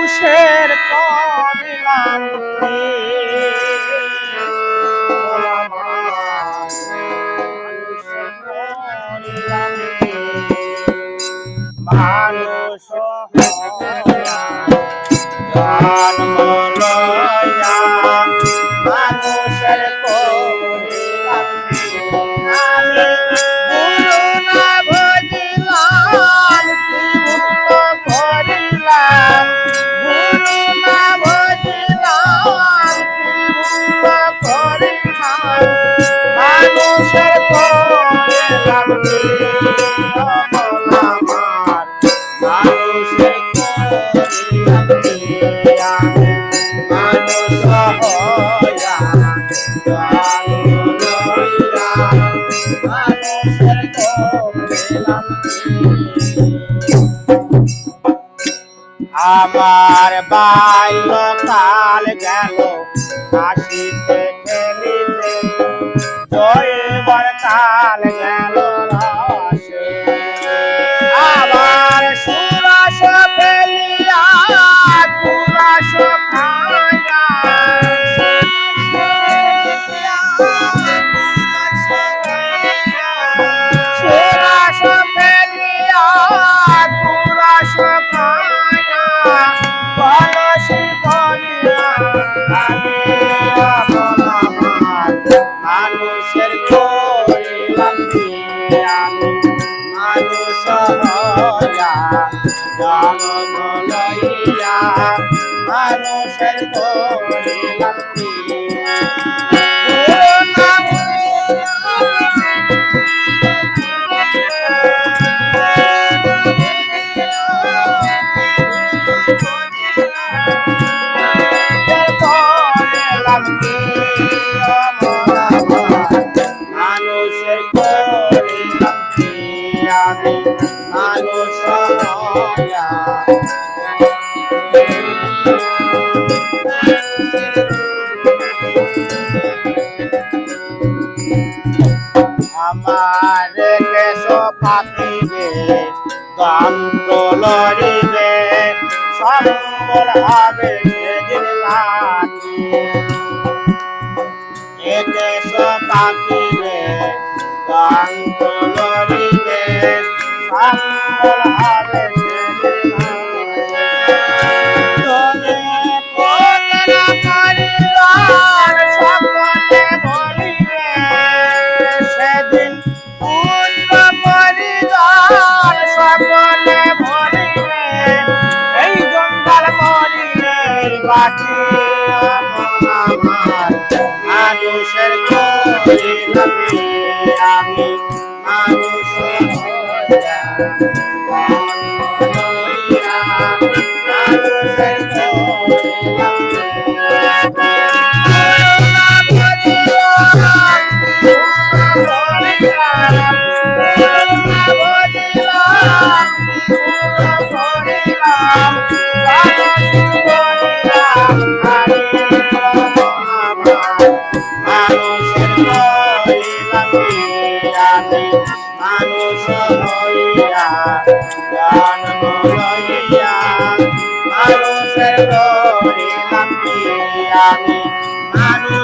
মানুষের করিলাম কি? মানুষের করিলাম কি? মানুষ জন্ম লইয়া মানুষের করিলাম কি? আমি গুরু না ভজিলাম কি মুক্ত করিলাম, গুরু না ভজিলাম কি মুক্ত করিলাম, মানুষের করিলাম কি? মানুষের করিলাম কি? আমি মানুষ হইয়া জন্ম লইয়া মানুষের করিলাম কি? আমার বাল্যকাল গেল হাসিতে খেলিতে, জয়বার কাল গেল রসে, আবার সুরস ফেলিয়া কুরস খাইয়া, সুরস ফেলিয়া কুরস খাইয়া কলসি করিয়া আমি মানুষের করিলাম কি? আমি মানুষ হইয়া জন্ম লইয়া মানুষের করিলাম কি? মানুষের করিলাম কি? আমি মানুষ হইয়া আমার কেশ পাখিবে দন্ত লড়িবে, সম্বল হবে সেদিন লাঠি, এ কেশ পাখিবে দন্ত লড়িবে, সম্বল হবে সেদিন লাঠি। সকলে বলিবে সেদিন পুত্র পরিবার, সকলে বলিবে এই জঞ্জাল মরিলে বাকি আমার মানুষের করিলাম কি? আমি মানুষ হইয়া জন্ম লইয়া মানুষের করিলাম কি? মানুষ হইয়া জন্ম লইয়া মানুষের করিলাম কি? আমি মানুষ